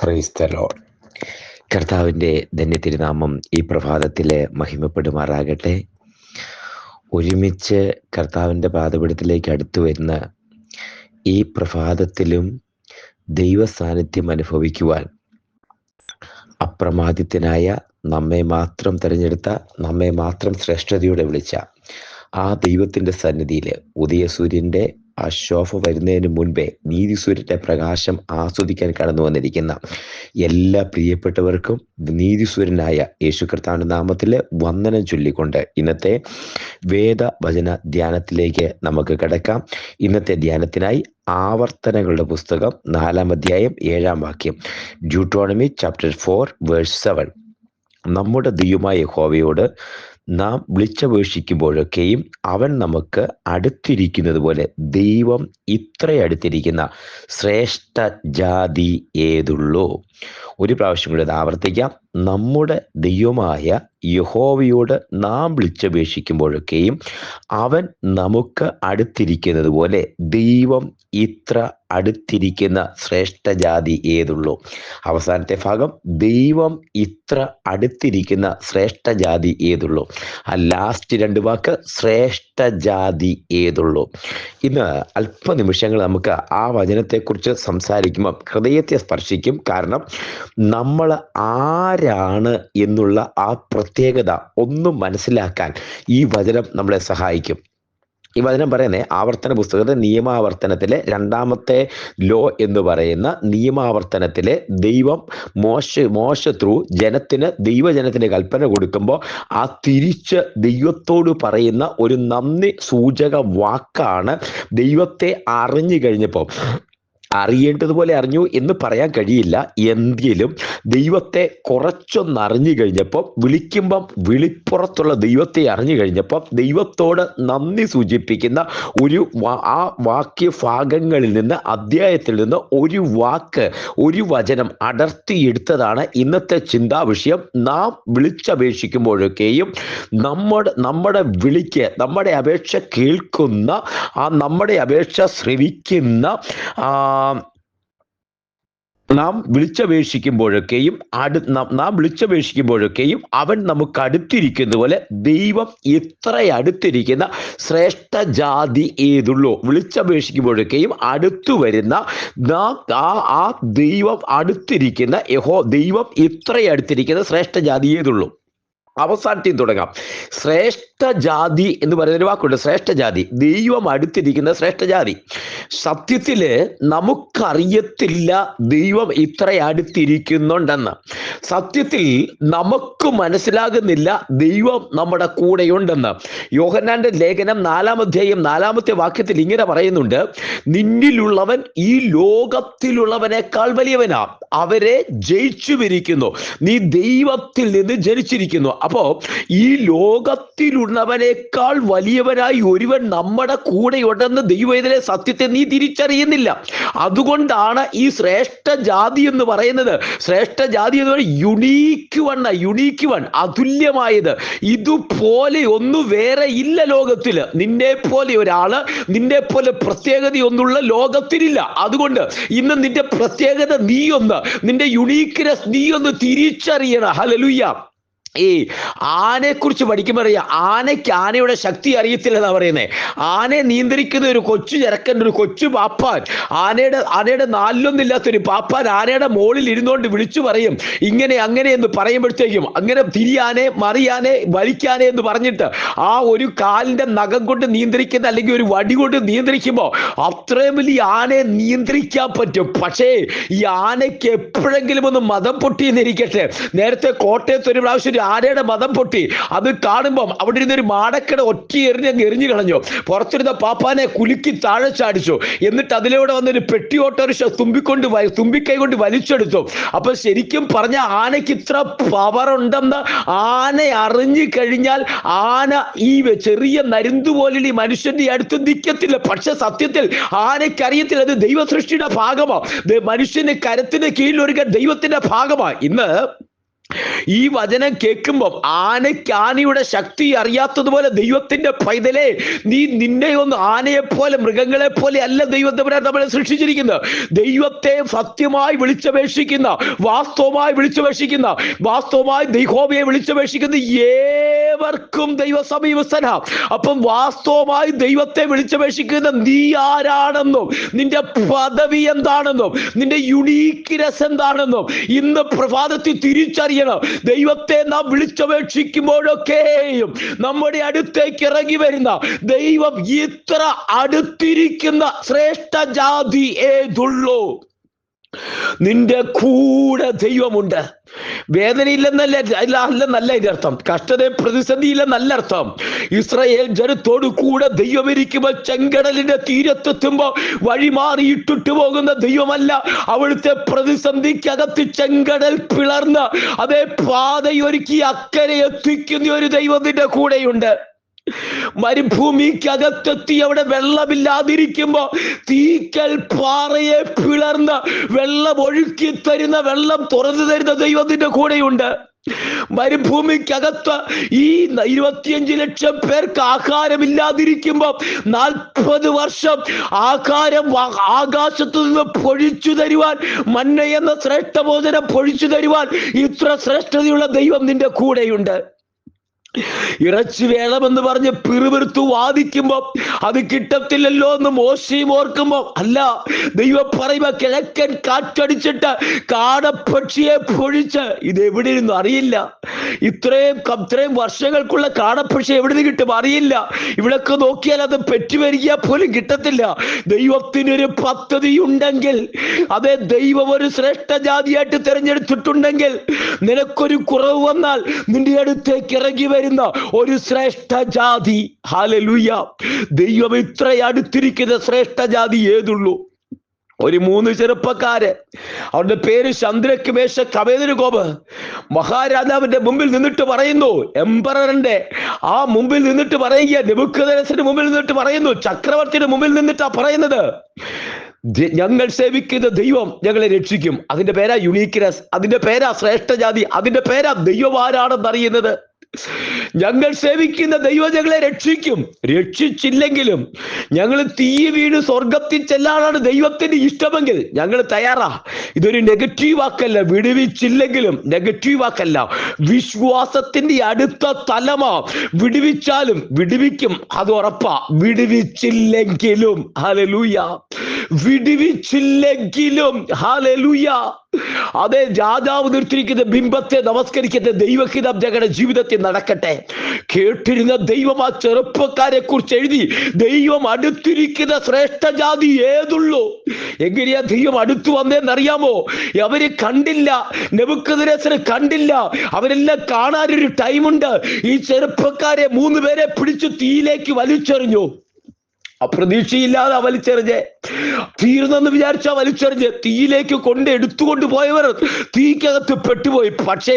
Praise the Lord. കർത്താവിൻ്റെ ധന്യതിരുനാമം ഈ പ്രഭാതത്തിൽ മഹിമപ്പെടുമാറാകട്ടെ. ഒരുമിച്ച് കർത്താവിൻ്റെ പാദപീഠത്തിലേക്ക് അടുത്തു വരുന്ന ഈ പ്രഭാതത്തിലും ദൈവ സാന്നിധ്യം അനുഭവിക്കുവാൻ അപ്രമാദിത്യനായ, നമ്മെ മാത്രം തിരഞ്ഞെടുത്ത, നമ്മെ മാത്രം ശ്രേഷ്ഠതയോടെ വിളിച്ച ആ ദൈവത്തിൻ്റെ സന്നിധിയിൽ ഉദയസൂര്യൻ്റെ ആ ശോഭ വരുന്നതിന് മുൻപേ നീതിസൂര്യൻ്റെ പ്രകാശം ആസ്വദിക്കാൻ കടന്നു വന്നിരിക്കുന്ന എല്ലാ പ്രിയപ്പെട്ടവർക്കും നീതിസൂര്യനായ യേശു കർത്താവിൻ്റെ നാമത്തിൽ വന്ദനം ചൊല്ലിക്കൊണ്ട് ഇന്നത്തെ വേദവചന ധ്യാനത്തിലേക്ക് നമുക്ക് കിടക്കാം. ഇന്നത്തെ ധ്യാനത്തിനായി ആവർത്തനങ്ങളുടെ പുസ്തകം 4-ാം അധ്യായം 7-ാം വാക്യം, ഡ്യൂട്രോണമി ചാപ്റ്റർ 4:7. നമ്മുടെ ദൈവമായ യഹോവയോട് നാം വിളിച്ചപേക്ഷിക്കുമ്പോഴൊക്കെയും അവൻ നമുക്ക് അടുത്തിരിക്കുന്നത് പോലെ ദൈവം ഇത്ര അടുത്തിരിക്കുന്ന ശ്രേഷ്ഠ ജാതി ഏതുള്ളൂ? ഒരു പ്രാവശ്യം കൂടി അത് ആവർത്തിക്കാം. നമ്മുടെ ദൈവമായ യഹോവയോട് നാം വിളിച്ചപേക്ഷിക്കുമ്പോഴൊക്കെയും അവൻ നമുക്ക് അടുത്തിരിക്കുന്നത് പോലെ ദൈവം ഇത്ര അടുത്തിരിക്കുന്ന ശ്രേഷ്ഠ ജാതി ഏതുള്ളൂ? അവസാനത്തെ ഭാഗം, ദൈവം ഇത്ര അടുത്തിരിക്കുന്ന ശ്രേഷ്ഠ ജാതി ഏതുള്ളൂ. ആ ലാസ്റ്റ് 2 വാക്ക്, ശ്രേഷ്ഠ ജാതി ഏതുള്ളൂ. ഇന്ന് അല്പനിമിഷങ്ങൾ നമുക്ക് ആ വചനത്തെക്കുറിച്ച് സംസാരിക്കുമ്പോൾ ഹൃദയത്തെ സ്പർശിക്കും. കാരണം നമ്മൾ ആരാണ് എന്നുള്ള ആ പ്രത്യേകത ഒന്നും മനസ്സിലാക്കാൻ ഈ വചനം നമ്മളെ സഹായിക്കും. ഈ വചനം പറയുന്നത് ആവർത്തന പുസ്തകത്തെ നിയമാവർത്തനത്തിലെ 2-ാമത്തെ ലോ എന്ന് പറയുന്ന നിയമാവർത്തനത്തിലെ ദൈവം മോശ ത്രൂ ദൈവജനത്തിന് കൽപ്പന കൊടുക്കുമ്പോൾ ആ തിരിച്ച് ദൈവത്തോട് പറയുന്ന ഒരു നന്ദി സൂചക വാക്കാണ്. ദൈവത്തെ അറിഞ്ഞു കഴിഞ്ഞപ്പോൾ, അറിയേണ്ടതുപോലെ അറിഞ്ഞു എന്ന് പറയാൻ കഴിയില്ല, എങ്കിലും ദൈവത്തെ കുറച്ചൊന്ന് അറിഞ്ഞു കഴിഞ്ഞപ്പം, വിളിക്കുമ്പം വിളിപ്പുറത്തുള്ള ദൈവത്തെ അറിഞ്ഞു കഴിഞ്ഞപ്പം ദൈവത്തോട് നന്ദി സൂചിപ്പിക്കുന്ന ഒരു ആ വാക്യഭാഗങ്ങളിൽ നിന്ന്, അധ്യായത്തിൽ നിന്ന് ഒരു വാക്ക്, ഒരു വചനം അടർത്തിയെടുത്തതാണ് ഇന്നത്തെ ചിന്താവിഷയം. നാം വിളിച്ചപേക്ഷിക്കുമ്പോഴൊക്കെയും നമ്മുടെ വിളിക്ക്, നമ്മുടെ അപേക്ഷ കേൾക്കുന്ന, നമ്മുടെ അപേക്ഷ ശ്രവിക്കുന്ന, നാം വിളിച്ചപേക്ഷിക്കുമ്പോഴൊക്കെയും അവൻ നമുക്ക് അടുത്തിരിക്കുന്ന പോലെ ദൈവം ഇത്ര അടുത്തിരിക്കുന്ന ശ്രേഷ്ഠ ജാതി ഏതുള്ളൂ? വിളിച്ചപേക്ഷിക്കുമ്പോഴൊക്കെയും അടുത്തു വരുന്ന ആ ദൈവം അടുത്തിരിക്കുന്ന ദൈവം ഇത്ര അടുത്തിരിക്കുന്ന ശ്രേഷ്ഠ ജാതി ഏതുള്ളൂ? അവസാനത്തിൽ തുടങ്ങാം. ശ്രേഷ്ഠ ജാതി എന്ന് പറയുന്നൊരു വാക്കുണ്ട്, ശ്രേഷ്ഠ ജാതി, ദൈവം അടുത്തിരിക്കുന്ന ശ്രേഷ്ഠ ജാതി. സത്യത്തില് നമുക്കറിയത്തില്ല ദൈവം ഇത്ര അടുത്തിരിക്കുന്നുണ്ടെന്ന്. സത്യത്തിൽ നമുക്ക് മനസ്സിലാകുന്നില്ല ദൈവം നമ്മുടെ കൂടെയുണ്ടെന്ന്. യോഹന്നാന്റെ ലേഖനം 4-ാം അധ്യായം 4-ാമത്തെ വാക്യത്തിൽ ഇങ്ങനെ പറയുന്നുണ്ട്, നിന്നിലുള്ളവൻ ഈ ലോകത്തിലുള്ളവനേക്കാൾ വലിയവനാ, അവരെ ജയിച്ചുവരിക്കുന്നു, നീ ദൈവത്തിൽ നിന്ന് ജനിച്ചിരിക്കുന്നു. അപ്പോ ഈ ലോകത്തിലുള്ളവനേക്കാൾ വലിയവനായി ഒരുവൻ നമ്മുടെ കൂടെയുണ്ടെന്ന് ദൈവവേദന സത്യത്തെ നീ തിരിച്ചറിയുന്നില്ല. അതുകൊണ്ടാണ് ഈ ശ്രേഷ്ഠ ജാതി എന്ന് പറയുന്നത്. ശ്രേഷ്ഠ ജാതി എന്ന് പറയുന്നത് യുണീക്ക് വൺ, അതുല്യമായത്. ഇതുപോലെ ഒന്നും വേറെ ഇല്ല ലോകത്തില്. നിന്നെ പോലെ ഒരാള്, നിന്നെ പോലെ പ്രത്യേകതയൊന്നുള്ള ലോകത്തിലില്ല. അതുകൊണ്ട് ഇന്ന് നിന്റെ പ്രത്യേകത നിന്റെ യുണീക്ക്നെസ് നീ ഒന്ന് തിരിച്ചറിയണം. ഹല്ലേലൂയ. ഈ ആനയെ കുറിച്ച് പഠിക്കുമ്പോൾ അറിയാം, ആനയ്ക്ക് ആനയുടെ ശക്തി അറിയത്തില്ലെന്നാ പറയുന്നത്. ആനയെ നിയന്ത്രിക്കുന്ന ഒരു കൊച്ചു ചെറുക്കൻ, ഒരു കൊച്ചു പാപ്പാൻ, ആനയുടെ നാലിലൊന്നില്ലാത്തൊരു പാപ്പാൻ ആനയുടെ മുകളിൽ ഇരുന്നുകൊണ്ട് വിളിച്ചു പറയും, ഇങ്ങനെ അങ്ങനെ എന്ന് പറയുമ്പോഴത്തേക്കും, അങ്ങനെ തിരിയാനെ മറിയാനെ വലിക്കാനെ എന്ന് പറഞ്ഞിട്ട് ആ ഒരു കാലിന്റെ നഖം കൊണ്ട് നിയന്ത്രിക്കുന്ന, അല്ലെങ്കിൽ ഒരു വടി കൊണ്ട് നിയന്ത്രിക്കുമ്പോൾ അത്രയും വലിയ ആനയെ നിയന്ത്രിക്കാൻ പറ്റും. പക്ഷേ ഈ ആനയ്ക്ക് എപ്പോഴെങ്കിലും ഒന്ന് മദം പൊട്ടിയെന്നിരിക്കട്ടെ. നേരത്തെ കോട്ടയത്ത് ഒരു പ്രാവശ്യം ആനയുടെ മദം പൊട്ടി. അത് കാണുമ്പം അവിടെ ഇരുന്നൊരു മാടക്കട ഒറ്റ എറിഞ്ഞു കളഞ്ഞു. പുറത്തിരുന്ന പാപ്പാനെ കുലുക്കി താഴെ ചാടിച്ചു. എന്നിട്ട് അതിലൂടെ വന്നൊരു പെട്ടി ഓട്ടോറിക്ഷ തുമ്പിക്കൈ കൊണ്ട് വലിച്ചെടുത്തു. അപ്പൊ ശരിക്കും പറഞ്ഞ ആനയ്ക്ക് ഇത്ര പവർ ഉണ്ടെന്ന് ആന അറിഞ്ഞു കഴിഞ്ഞാൽ ആന ഈ ചെറിയ നരുന്തു പോലെ ഈ മനുഷ്യന്റെ അടുത്ത് നിൽക്കത്തില്ല. പക്ഷെ സത്യത്തിൽ ആനയ്ക്കറിയത്തില്ല അത് ദൈവ സൃഷ്ടിയുടെ ഭാഗമാണ്, മനുഷ്യന്റെ കരത്തിന് കീഴിൽ ഒരു ദൈവത്തിന്റെ ഭാഗമാണ്. ഇന്ന് ഈ വചനം കേൾക്കുമ്പോൾ ആനയുടെ ശക്തി അറിയാത്തതുപോലെ ദൈവത്തിന്റെ പൈതലേ, നിന്നെ ഒന്ന് ആനയെ പോലെ മൃഗങ്ങളെ പോലെ അല്ല ദൈവത്തെ നമ്മളെ സൃഷ്ടിച്ചിരിക്കുന്നത്. ദൈവത്തെ സത്യമായി വിളിച്ചപേക്ഷിക്കുന്ന, വാസ്തവമായി ദൈവോബയെ വിളിച്ചപേക്ഷിക്കുന്ന ഏവർക്കും ദൈവ സമീപസ്ഥന. അപ്പം വാസ്തവമായി ദൈവത്തെ വിളിച്ചപേക്ഷിക്കുന്ന നീ ആരാണെന്നും നിന്റെ പദവി എന്താണെന്നും നിന്റെ യുണീക്ക്നെസ് എന്താണെന്നും ഇന്ന് പ്രഭാതത്തിൽ തിരിച്ചറിയണം. ദൈവത്തെ നാം വിളിച്ചപേക്ഷിക്കുമ്പോഴൊക്കെയും നമ്മുടെ അടുത്തേക്ക് ഇറങ്ങി വരുന്ന ദൈവം ഇത്ര അടുത്തിരിക്കുന്ന ശ്രേഷ്ഠ ജാതി ഏതുള്ളൂ? നിന്റെ കൂടെ ദൈവമുണ്ട്. വേദനയില്ലെന്നല്ല ഇതിന്റെ അർത്ഥം, കഷ്ടതയും പ്രതിസന്ധിയില്ലെന്നല്ല അർത്ഥം. ഇസ്രായേൽ ജനത്തോടു കൂടെ ദൈവം ഇരിക്കുമ്പോൾ ചെങ്കടലിന്റെ തീരത്തെത്തുമ്പോൾ വഴിമാറിയിട്ടിട്ട് പോകുന്ന ദൈവമല്ല. അവിടുത്തെ പ്രതിസന്ധിക്കകത്ത് ചെങ്കടൽ പിളർന്ന് അതേ പാതയൊരുക്കി അക്കരെ എത്തിക്കുന്ന ഒരു ദൈവത്തിന്റെ കൂടെയുണ്ട്. മരുഭൂമിക്കകത്തെത്തി അവിടെ വെള്ളമില്ലാതിരിക്കുമ്പോ തീക്കൽ പാറയെ പിളർന്ന് വെള്ളം ഒഴുക്കി തരുന്ന, വെള്ളം തുറന്നു തരുന്ന ദൈവത്തിന്റെ കൂടെയുണ്ട്. മരുഭൂമിക്കകത്ത് ഈ 25 ലക്ഷം പേർക്ക് ആഹാരമില്ലാതിരിക്കുമ്പോ 40 വർഷം ആഹാരം ആകാശത്തു നിന്ന് പൊഴിച്ചു തരുവാൻ, മന്ന എന്ന ശ്രേഷ്ഠഭോജനം പൊഴിച്ചു തരുവാൻ ഇത്ര ശ്രേഷ്ഠതയുള്ള ദൈവം നിന്റെ കൂടെയുണ്ട്. ഇറച്ചി വേണമെന്ന് പറഞ്ഞ് പിറുപിറുത്തു വാദിക്കുമ്പോ അത് കിട്ടത്തില്ലല്ലോ എന്ന് മോശയും ഓർക്കുമ്പോ, അല്ല, ദൈവം പറയുമ്പോ കിഴക്കൻ കാറ്റടിച്ചിട്ട് കാടപ്പക്ഷിയെ പൊഴിച്ച്, ഇത് എവിടെ ഇരുന്നു അറിയില്ല. ഇത്രയും വർഷങ്ങൾക്കുള്ള കാടപ്പക്ഷി എവിടെ നിന്ന് കിട്ടും അറിയില്ല. ഇവിടൊക്കെ നോക്കിയാൽ അത് പെറ്റുവരിക പോലും കിട്ടത്തില്ല. ദൈവത്തിനൊരു പദ്ധതി ഉണ്ടെങ്കിൽ, അതേ ദൈവം ഒരു ശ്രേഷ്ഠ ജാതിയായിട്ട് തിരഞ്ഞെടുത്തിട്ടുണ്ടെങ്കിൽ, നിനക്കൊരു കുറവ് വന്നാൽ നിന്റെ അടുത്തേക്ക് ഇറങ്ങി വരുന്ന ഒരു ശ്രേഷ്ഠ ജാതി. ഹല്ലേലൂയ! ദൈവം ഇത്ര അടുത്തിരിക്കുന്ന ശ്രേഷ്ഠ ജാതി ഏതുള്ളൂ? ഒരു 3 ചെറുപ്പക്കാര്, അവരുടെ പേര് ശന്ദ്രക്ക്, മേശക്ക്, അബേദ്നെഗോ, മഹാരാജാവിന്റെ മുമ്പിൽ നിന്നിട്ട് പറയുന്നു, എംപററിന്റെ ആ മുമ്പിൽ നിന്നിട്ട് പറയുക, നെബൂഖദ്നേസറിന്റെ മുമ്പിൽ നിന്നിട്ട് പറയുന്നു, ചക്രവർത്തിയുടെ മുമ്പിൽ നിന്നിട്ടാ പറയുന്നത്, ഞങ്ങൾ സേവിക്കുന്ന ദൈവം ഞങ്ങളെ രക്ഷിക്കും. അതിന്റെ പേരാ യുണീക്ക്നെസ്, അതിന്റെ പേരാ ശ്രേഷ്ഠ ജാതി, അതിന്റെ പേരാ ദൈവം ആരാണെന്നറിയുന്നത്. ഞങ്ങൾ സേവിക്കുന്ന ദൈവം ഞങ്ങളെ രക്ഷിക്കും. രക്ഷിച്ചില്ലെങ്കിലും ഞങ്ങൾ തീ വീണ് സ്വർഗത്തിൽ ചെല്ലാനാണ് ദൈവത്തിന്റെ ഇഷ്ടമെങ്കിൽ ഞങ്ങൾ തയ്യാറാ. ഇതൊരു നെഗറ്റീവ് വാക്കല്ല. വിടുവിച്ചില്ലെങ്കിലും നെഗറ്റീവ് വാക്കല്ല, വിശ്വാസത്തിന്റെ അടുത്ത തലമാ. വിടുവിച്ചാലും വിടുവിക്കും, അത് ഉറപ്പാ. വിടുവിച്ചില്ലെങ്കിലും, ഹല്ലേലൂയ, വിടുവിച്ചില്ലെങ്കിലും, ഹല്ലേലൂയ, അതേ രാജാവ് നിർത്തിയിരിക്കുന്ന ബിംബത്തെ നമസ്കരിക്കുന്ന ദൈവഹിതം ഞങ്ങളുടെ ജീവിതത്തിൽ നടക്കട്ടെ. കേട്ടിരുന്ന ദൈവം ആ ചെറുപ്പക്കാരെ കുറിച്ച് എഴുതി. ദൈവം അടുത്തിരിക്കുന്ന ശ്രേഷ്ഠ ജാതി ഏതുള്ളൂ? എങ്ങനെയാ ദൈവം അടുത്തു വന്നേന്നറിയാമോ? അവര് കണ്ടില്ല, നെബൂഖദ്നേസർ കണ്ടില്ല. അവരെല്ലാം കാണാനൊരു ടൈമുണ്ട്. ഈ ചെറുപ്പക്കാരെ 3 പേരെ പിടിച്ച് തീയിലേക്ക് വലിച്ചെറിഞ്ഞു. അപ്രതീക്ഷയില്ലാതെ വലിച്ചെറിഞ്ഞ്, തീർന്നെന്ന് വിചാരിച്ചാ വലിച്ചെറിഞ്ഞ് തീയിലേക്ക് എടുത്തുകൊണ്ട് പോയവർ തീക്കകത്ത് പെട്ടുപോയി. പക്ഷേ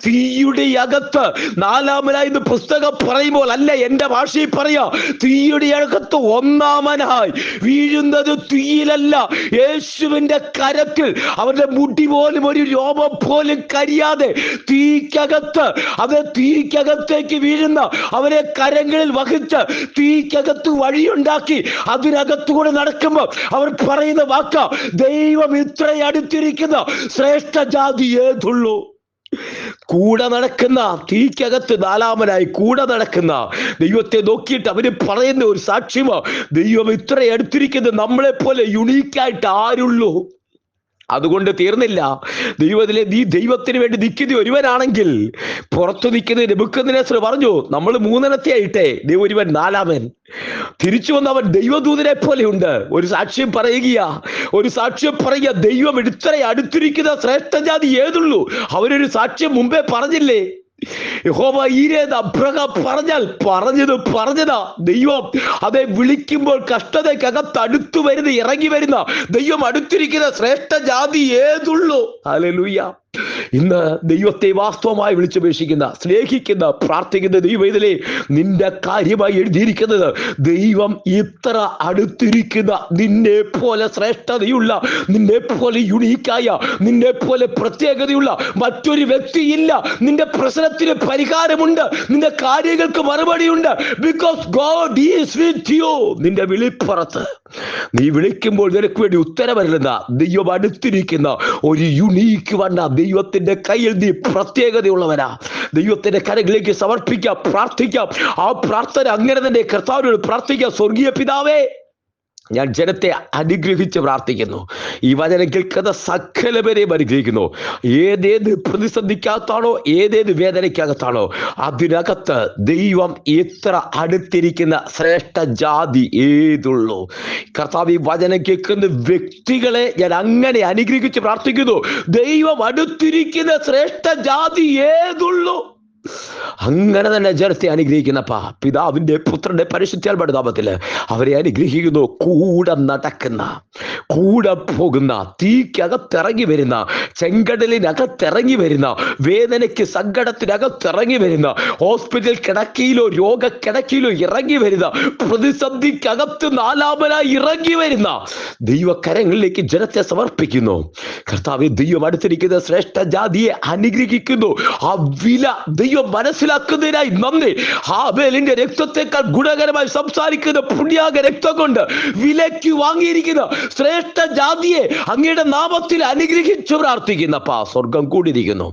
തീയുടെ അകത്ത് 4-ാമനായി പുസ്തകം പറയുമ്പോൾ, അല്ല, എന്റെ ഭാഷയിൽ പറയാ, തീയുടെ അകത്ത് 1-ാമനായി വീഴുന്നത് തീയിലല്ല, യേശുവിന്റെ കരത്തിൽ. അവരുടെ മുടി പോലും, ഒരു രോമം പോലും കരിയാതെ തീക്കകത്ത്, അത് തീക്കകത്തേക്ക് വീഴുന്ന അവരെ കരങ്ങളിൽ വഹിച്ച് തീക്കകത്ത് വഴിയുണ്ടാക്കി അതിനകത്തുകൂടെ നടക്കുമ്പോ അവർ പറയുന്ന വാക്ക, ദൈവം ഇത്ര അടുത്തിരിക്കുന്ന ശ്രേഷ്ഠ ജാതി ഏതുള്ളൂ? കൂടെ നടക്കുന്ന, തീക്കകത്ത് 4-ാമനായി കൂടെ നടക്കുന്ന ദൈവത്തെ നോക്കിയിട്ട് അവര് പറയുന്ന ഒരു സാക്ഷ്യമോ, ദൈവം ഇത്ര അടുത്തിരിക്കുന്നത് നമ്മളെ പോലെ യുണീക്കായിട്ട് ആരുള്ളൂ? അതുകൊണ്ട് തീർന്നില്ല. നീ ദൈവത്തിന് വേണ്ടി നിൽക്കുന്ന ഒരുവനാണെങ്കിൽ, പുറത്തു നിൽക്കുന്ന നെബൂഖദ്നേസർ പറഞ്ഞു, നമ്മൾ 3 ആയിട്ടേ, ഒരുവൻ 4-ാമൻ തിരിച്ചു വന്നവൻ ദൈവദൂതനെ പോലെയുണ്ട്. ഒരു സാക്ഷ്യം പറയുക, ദൈവം ഇത്ര അടുത്തിരിക്കുന്ന ശ്രേഷ്ഠ ജാതി ഏതുള്ളൂ? അവരൊരു സാക്ഷ്യം മുമ്പേ പറഞ്ഞില്ലേ? യഹോവ ഈരേത് അബ്രഹാം പറഞ്ഞതാ. ദൈവം അതെ വിളിക്കുമ്പോൾ കഷ്ടതയ്ക്കകത്ത് അടുത്തു വരുന്ന, ഇറങ്ങി വരുന്ന ദൈവം അടുത്തിരിക്കുന്ന ശ്രേഷ്ഠ ജാതി ഏതുള്ളൂ? ഹല്ലേലൂയ! ഇന്ന് ദൈവത്തെ വാസ്തവമായി വിളിച്ചപേക്ഷിക്കുന്ന, സ്നേഹിക്കുന്ന, പ്രാർത്ഥിക്കുന്ന ദൈവത്തിലെ നിന്റെ കാര്യമായി എഴുതിയിരിക്കുന്നത്, ദൈവം ഇത്ര അടുത്തിരിക്കുന്ന, നിന്നെ പോലെ ശ്രേഷ്ഠതയുള്ള, നിന്നെ പോലെ യുണീക്കായ, നിന്നെ പോലെ പ്രത്യേകതയുള്ള മറ്റൊരു വ്യക്തിയില്ല. നിന്റെ പ്രശ്നത്തിന് പരിഹാരമുണ്ട്, നിന്റെ കാര്യങ്ങൾക്ക് മറുപടിയുണ്ട്. Because God is with you. നിന്റെ വിളിപ്പുറത്ത് നീ വിളിക്കുമ്പോൾ നിനക്ക് വേണ്ടി ഉത്തരവരുന്ന ദൈവം അടുത്തിരിക്കുന്ന ഒരു യുണീക്ക് വണ്ണ ദൈവത്തിന്റെ കയ്യിൽ നീ പ്രത്യേകതയുള്ളവനാ. ദൈവത്തിന്റെ കരങ്ങളിലേക്ക് സമർപ്പിക്കാം, പ്രാർത്ഥിക്കാം. ആ പ്രാർത്ഥന അങ്ങനെ തന്നെ കർത്താവിനോട് പ്രാർത്ഥിക്കാം. സ്വർഗീയ പിതാവേ, ഞാൻ ജനത്തെ അനുഗ്രഹിച്ച് പ്രാർത്ഥിക്കുന്നു. ഈ വചനം കേൾക്കുന്ന സകലവരെയും അനുഗ്രഹിക്കുന്നു. ഏതേത് പ്രതിസന്ധിക്കകത്താണോ, ഏതേത് വേദനയ്ക്കകത്താണോ, അതിനകത്ത് ദൈവം ഇത്ര അടുത്തിരിക്കുന്ന ശ്രേഷ്ഠ ജാതി ഏതുള്ളൂ. കർത്താവ് ഈ വചനം കേൾക്കുന്ന വ്യക്തികളെ ഞാൻ അങ്ങനെ അനുഗ്രഹിച്ച് പ്രാർത്ഥിക്കുന്നു. ദൈവം അടുത്തിരിക്കുന്ന ശ്രേഷ്ഠ ജാതി ഏതുള്ളൂ. അങ്ങനെ തന്നെ ജനത്തെ അനുഗ്രഹിക്കുന്നപ്പാ, പിതാവിന്റെ പുത്രന്റെ പരിശുദ്ധാത്മാവിന്റെ നാമത്തിൽ അവരെ അനുഗ്രഹിക്കുന്നു. കൂടെ നടക്കുന്ന, കൂടെ പോകുന്ന, തീക്കകത്തിറങ്ങി വരുന്ന, ചെങ്കടലിനകത്തിറങ്ങി വരുന്ന, വേദനയ്ക്ക് സങ്കടത്തിനകത്തിറങ്ങി വരുന്ന, ഹോസ്പിറ്റൽ കിടക്കയിലോ രോഗക്കിടക്കയിലോ ഇറങ്ങി വരുന്ന, പ്രതിസന്ധിക്കകത്ത് നാലാമനായി ഇറങ്ങി വരുന്ന ദൈവകരങ്ങളിലേക്ക് ജനത്തെ സമർപ്പിക്കുന്നു. കർത്താവേ, ദൈവം അടുത്തിരിക്കുന്ന ശ്രേഷ്ഠ ജാതിയെ അനുഗ്രഹിക്കുന്നു. ആ വില ദൈവം മനസ്സിലാക്കുന്നതിനായി നന്ദി. ഹാബേലിന്റെ രക്തത്തെക്കാൾ ഗുണകരമായി സംസാരിക്കുന്ന പുണ്യാക രക്തം കൊണ്ട് വിലയ്ക്ക് വാങ്ങിയിരിക്കുന്ന ശ്രേഷ്ഠ ജാതിയെ അങ്ങയുടെ നാമത്തിൽ അനുഗ്രഹിച്ചു പ്രാർത്ഥിക്കുന്നപ്പാ, സ്വർഗം കൂടിയിരിക്കുന്നു.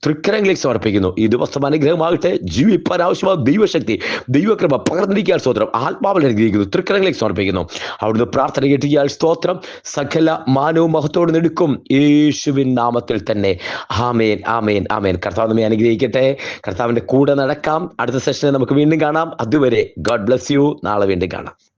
തൃക്കരങ്ങളിലേക്ക് സമർപ്പിക്കുന്നു. ഈ ദിവസം അനുഗ്രഹമാകട്ടെ. ജീവിപ്പാൻ ആവശ്യമായ ദൈവശക്തി, ദൈവകൃപ പകർന്നിരിക്കാൻ സ്തോത്രം. ആത്മാവിൽ അനുഗ്രഹിക്കുന്നു. തൃക്കരങ്ങളിലേക്ക് സമർപ്പിക്കുന്നു. അവിടുന്ന് പ്രാർത്ഥന കേട്ടിയാൽ സ്തോത്രം. സകല മാനവും മഹത്വത്തോട് നെടുക്കും യേശുവിൻ നാമത്തിൽ തന്നെ. ആമേൻ, ആമേൻ, ആമേൻ. കർത്താവ് നമ്മെ അനുഗ്രഹിക്കട്ടെ. കർത്താവിന്റെ കൂടെ നടക്കാം. അടുത്ത സെഷനിൽ നമുക്ക് വീണ്ടും കാണാം. അതുവരെ ഗോഡ് ബ്ലസ് യു. നാളെ വീണ്ടും കാണാം.